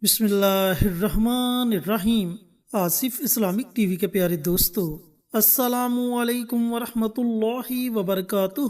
بسم اللہ الرحمن الرحیم۔ آصف اسلامک ٹی وی کے پیارے دوستو، السلام علیکم ورحمۃ اللہ وبرکاتہ۔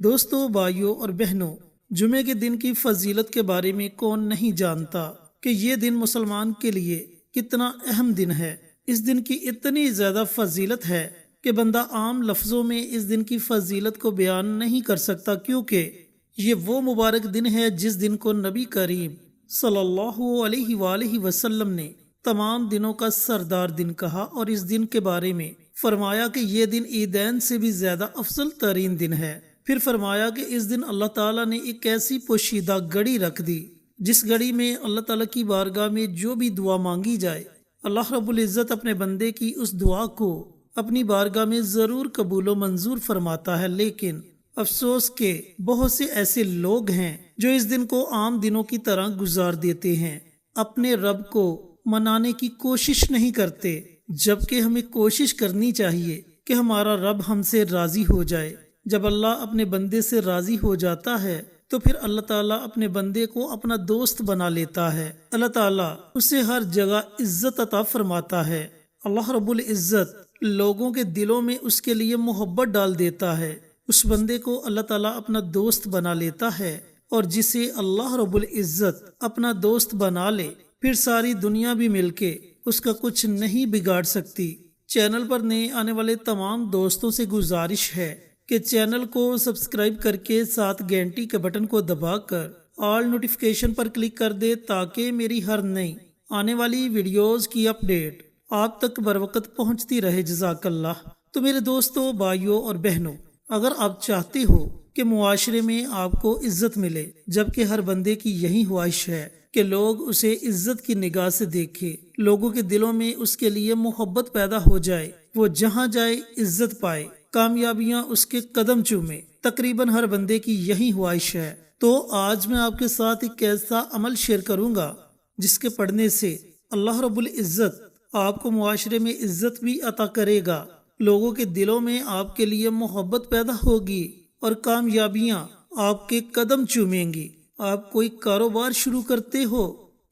دوستو، بھائیوں اور بہنوں، جمعے کے دن کی فضیلت کے بارے میں کون نہیں جانتا کہ یہ دن مسلمان کے لیے کتنا اہم دن ہے۔ اس دن کی اتنی زیادہ فضیلت ہے کہ بندہ عام لفظوں میں اس دن کی فضیلت کو بیان نہیں کر سکتا، کیونکہ یہ وہ مبارک دن ہے جس دن کو نبی کریم صلی اللہ علیہ وآلہ وسلم نے تمام دنوں کا سردار دن کہا، اور اس دن کے بارے میں فرمایا کہ یہ دن عیدین سے بھی زیادہ افضل ترین دن ہے۔ پھر فرمایا کہ اس دن اللہ تعالیٰ نے ایک ایسی پوشیدہ گھڑی رکھ دی جس گھڑی میں اللہ تعالیٰ کی بارگاہ میں جو بھی دعا مانگی جائے، اللہ رب العزت اپنے بندے کی اس دعا کو اپنی بارگاہ میں ضرور قبول و منظور فرماتا ہے۔ لیکن افسوس کہ بہت سے ایسے لوگ ہیں جو اس دن کو عام دنوں کی طرح گزار دیتے ہیں، اپنے رب کو منانے کی کوشش نہیں کرتے، جبکہ ہمیں کوشش کرنی چاہیے کہ ہمارا رب ہم سے راضی ہو جائے۔ جب اللہ اپنے بندے سے راضی ہو جاتا ہے تو پھر اللہ تعالیٰ اپنے بندے کو اپنا دوست بنا لیتا ہے۔ اللہ تعالیٰ اسے ہر جگہ عزت عطا فرماتا ہے۔ اللہ رب العزت لوگوں کے دلوں میں اس کے لیے محبت ڈال دیتا ہے۔ اس بندے کو اللہ تعالیٰ اپنا دوست بنا لیتا ہے، اور جسے اللہ رب العزت اپنا دوست بنا لے پھر ساری دنیا بھی مل کے اس کا کچھ نہیں بگاڑ سکتی۔ چینل پر نئے آنے والے تمام دوستوں سے گزارش ہے کہ چینل کو سبسکرائب کر کے ساتھ گھنٹی کے بٹن کو دبا کر آل نوٹیفیکیشن پر کلک کر دے، تاکہ میری ہر نئی آنے والی ویڈیوز کی اپڈیٹ آپ تک بروقت پہنچتی رہے۔ جزاک اللہ۔ تو میرے دوستوں، بھائیوں اور بہنوں، اگر آپ چاہتے ہو کہ معاشرے میں آپ کو عزت ملے، جبکہ ہر بندے کی یہی خواہش ہے کہ لوگ اسے عزت کی نگاہ سے دیکھیں، لوگوں کے دلوں میں اس کے لیے محبت پیدا ہو جائے، وہ جہاں جائے عزت پائے، کامیابیاں اس کے قدم چومے، تقریباً ہر بندے کی یہی خواہش ہے، تو آج میں آپ کے ساتھ ایک ایسا عمل شیئر کروں گا جس کے پڑھنے سے اللہ رب العزت آپ کو معاشرے میں عزت بھی عطا کرے گا، لوگوں کے دلوں میں آپ کے لیے محبت پیدا ہوگی، اور کامیابیاں آپ کے قدم چومیں گی۔ آپ کوئی کاروبار شروع کرتے ہو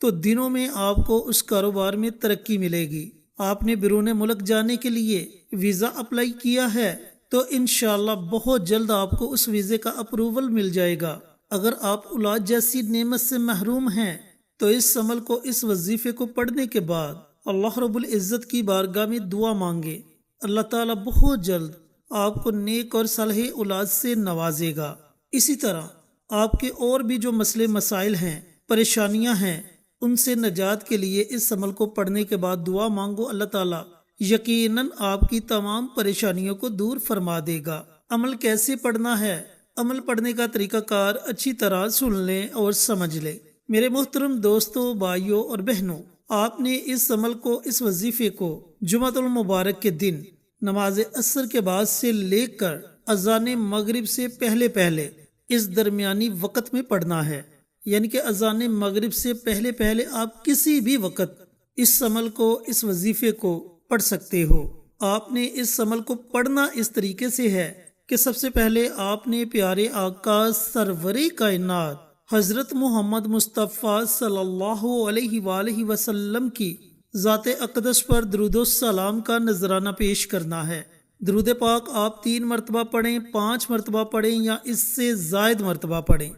تو دنوں میں آپ کو اس کاروبار میں ترقی ملے گی۔ آپ نے بیرون ملک جانے کے لیے ویزا اپلائی کیا ہے تو انشاءاللہ بہت جلد آپ کو اس ویزے کا اپروول مل جائے گا۔ اگر آپ اولاد جیسی نعمت سے محروم ہیں تو اس عمل کو، اس وظیفے کو پڑھنے کے بعد اللہ رب العزت کی بارگاہ میں دعا مانگے، اللہ تعالیٰ بہت جلد آپ کو نیک اور صالح اولاد سے نوازے گا۔ اسی طرح آپ کے اور بھی جو مسئلے مسائل ہیں، پریشانیاں ہیں، ان سے نجات کے لیے اس عمل کو پڑھنے کے بعد دعا مانگو، اللہ تعالیٰ یقیناً آپ کی تمام پریشانیوں کو دور فرما دے گا۔ عمل کیسے پڑھنا ہے، عمل پڑھنے کا طریقہ کار اچھی طرح سن لیں اور سمجھ لیں۔ میرے محترم دوستوں، بھائیوں اور بہنوں، آپ نے اس عمل کو، اس وظیفے کو جمعۃ المبارک کے دن نماز عصر کے بعد سے لے کر اذان مغرب سے پہلے پہلے اس درمیانی وقت میں پڑھنا ہے، یعنی کہ اذان مغرب سے پہلے پہلے آپ کسی بھی وقت اس عمل کو، اس وظیفے کو پڑھ سکتے ہو۔ آپ نے اس عمل کو پڑھنا اس طریقے سے ہے کہ سب سے پہلے آپ نے پیارے آقا سرور کائنات حضرت محمد مصطفیٰ صلی اللہ علیہ وآلہ وسلم کی ذات اقدس پر درود و سلام کا نذرانہ پیش کرنا ہے۔ درود پاک آپ 3 مرتبہ پڑھیں، 5 مرتبہ پڑھیں یا اس سے زائد مرتبہ پڑھیں،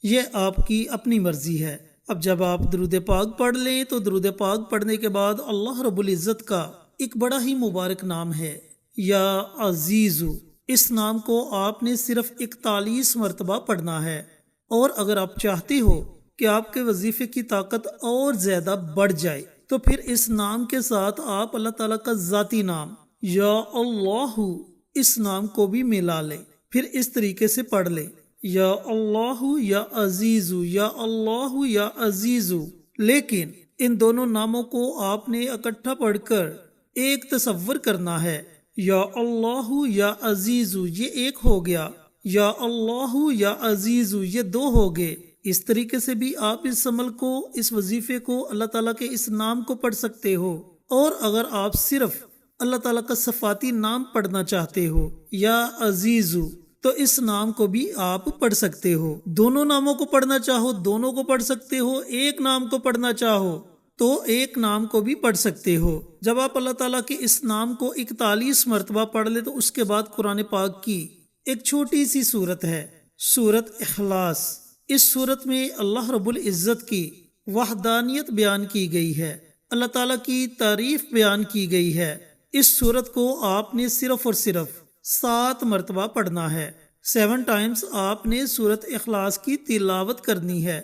یہ آپ کی اپنی مرضی ہے۔ اب جب آپ درود پاک پڑھ لیں تو درود پاک پڑھنے کے بعد اللہ رب العزت کا ایک بڑا ہی مبارک نام ہے، یا عزیزو۔ اس نام کو آپ نے صرف 41 مرتبہ پڑھنا ہے، اور اگر آپ چاہتے ہو کہ آپ کے وظیفے کی طاقت اور زیادہ بڑھ جائے تو پھر اس نام کے ساتھ آپ اللہ تعالیٰ کا ذاتی نام یا اللہ، اس نام کو بھی ملا لیں، پھر اس طریقے سے پڑھ لیں، یا اللہ یا عزیزو، یا اللہ یا عزیزو۔ لیکن ان دونوں ناموں کو آپ نے اکٹھا پڑھ کر ایک تصور کرنا ہے، یا اللہ یا عزیزو یہ ایک ہو گیا، یا اللہ یا عزیزو یہ 2 ہو گئے۔ اس طریقے سے بھی آپ اس عمل کو، اس وظیفے کو، اللہ تعالیٰ کے اس نام کو پڑھ سکتے ہو۔ اور اگر آپ صرف اللہ تعالیٰ کا صفاتی نام پڑھنا چاہتے ہو، یا عزیزو، تو اس نام کو بھی آپ پڑھ سکتے ہو۔ دونوں ناموں کو پڑھنا چاہو دونوں کو پڑھ سکتے ہو، ایک نام کو پڑھنا چاہو تو ایک نام کو بھی پڑھ سکتے ہو۔ جب آپ اللہ تعالیٰ کے اس نام کو 41 مرتبہ پڑھ لے تو اس کے بعد قرآن پاک کی ایک چھوٹی سی سورت ہے، سورت اخلاص۔ اس سورت میں اللہ رب العزت کی وحدانیت بیان کی گئی ہے، اللہ تعالیٰ کی تعریف بیان کی گئی ہے۔ اس سورت کو آپ نے صرف اور صرف 7 مرتبہ پڑھنا ہے۔ 7 ٹائمز آپ نے سورت اخلاص کی تلاوت کرنی ہے۔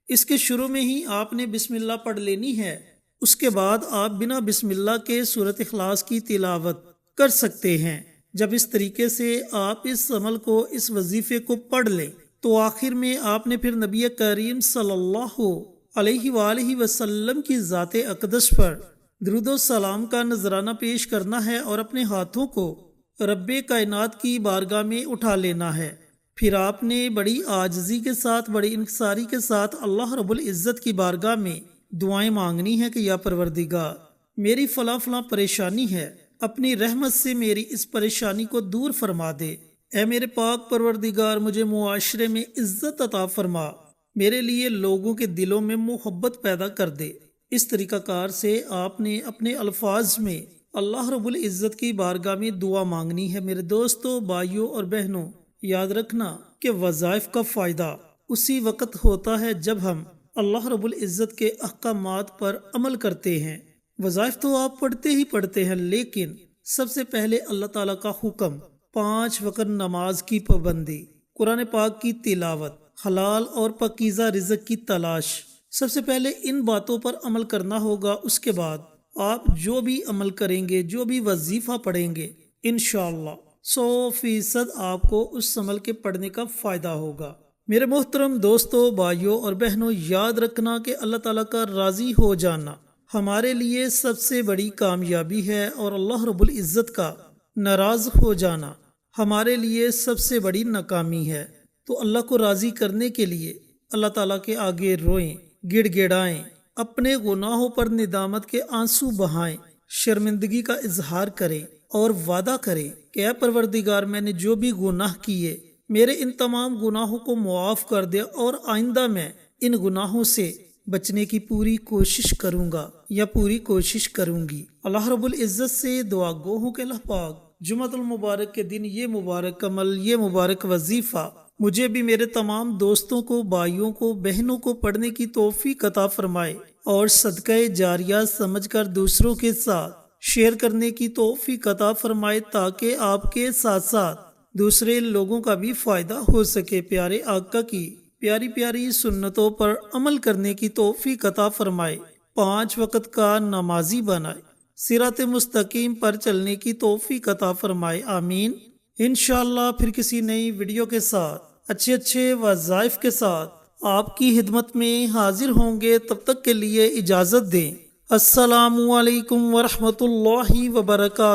اس کے شروع میں ہی آپ نے بسم اللہ پڑھ لینی ہے، اس کے بعد آپ بنا بسم اللہ کے سورت اخلاص کی تلاوت کر سکتے ہیں۔ جب اس طریقے سے آپ اس عمل کو، اس وظیفے کو پڑھ لیں تو آخر میں آپ نے پھر نبی کریم صلی اللہ علیہ وآلہ وسلم کی ذات اقدس پر درود و سلام کا نذرانہ پیش کرنا ہے اور اپنے ہاتھوں کو رب کائنات کی بارگاہ میں اٹھا لینا ہے۔ پھر آپ نے بڑی عاجزی کے ساتھ، بڑی انکساری کے ساتھ اللہ رب العزت کی بارگاہ میں دعائیں مانگنی ہے کہ یا پروردگار میری فلاں فلاں پریشانی ہے، اپنی رحمت سے میری اس پریشانی کو دور فرما دے۔ اے میرے پاک پروردگار مجھے معاشرے میں عزت عطا فرما، میرے لیے لوگوں کے دلوں میں محبت پیدا کر دے۔ اس طریقہ کار سے آپ نے اپنے الفاظ میں اللہ رب العزت کی بارگاہ میں دعا مانگنی ہے۔ میرے دوستوں، بھائیوں اور بہنوں، یاد رکھنا کہ وظائف کا فائدہ اسی وقت ہوتا ہے جب ہم اللہ رب العزت کے احکامات پر عمل کرتے ہیں۔ وظائف تو آپ پڑھتے ہی پڑھتے ہیں، لیکن سب سے پہلے اللہ تعالیٰ کا حکم، 5 وقت نماز کی پابندی، قرآن پاک کی تلاوت، حلال اور پاکیزہ رزق کی تلاش، سب سے پہلے ان باتوں پر عمل کرنا ہوگا۔ اس کے بعد آپ جو بھی عمل کریں گے، جو بھی وظیفہ پڑھیں گے، انشاءاللہ 100% آپ کو اس عمل کے پڑھنے کا فائدہ ہوگا۔ میرے محترم دوستوں، بھائیوں اور بہنوں، یاد رکھنا کہ اللہ تعالیٰ کا راضی ہو جانا ہمارے لیے سب سے بڑی کامیابی ہے، اور اللہ رب العزت کا ناراض ہو جانا ہمارے لیے سب سے بڑی ناکامی ہے۔ تو اللہ کو راضی کرنے کے لیے اللہ تعالیٰ کے آگے روئیں، گڑ گڑائیں، اپنے گناہوں پر ندامت کے آنسو بہائیں، شرمندگی کا اظہار کریں اور وعدہ کریں کہ اے پروردگار میں نے جو بھی گناہ کیے میرے ان تمام گناہوں کو معاف کر دے، اور آئندہ میں ان گناہوں سے بچنے کی پوری کوشش کروں گا یا پوری کوشش کروں گی۔ اللہ رب العزت سے دعا گو ہوں کہ اللہ پاک جمعۃ المبارک کے دن یہ مبارک عمل، یہ مبارک وظیفہ مجھے بھی، میرے تمام دوستوں کو، بھائیوں کو، بہنوں کو پڑھنے کی توفیق عطا فرمائے، اور صدقہ جاریہ سمجھ کر دوسروں کے ساتھ شیئر کرنے کی توفیق عطا فرمائے، تاکہ آپ کے ساتھ ساتھ دوسرے لوگوں کا بھی فائدہ ہو سکے۔ پیارے آقا کی پیاری پیاری سنتوں پر عمل کرنے کی توفیق عطا فرمائے، 5 وقت کا نمازی بنائے، صراط مستقیم پر چلنے کی توفیق عطا فرمائے، آمین۔ انشاءاللہ پھر کسی نئی ویڈیو کے ساتھ، اچھے وظائف کے ساتھ آپ کی خدمت میں حاضر ہوں گے۔ تب تک کے لیے اجازت دیں۔ السلام علیکم ورحمۃ اللہ وبرکاتہ۔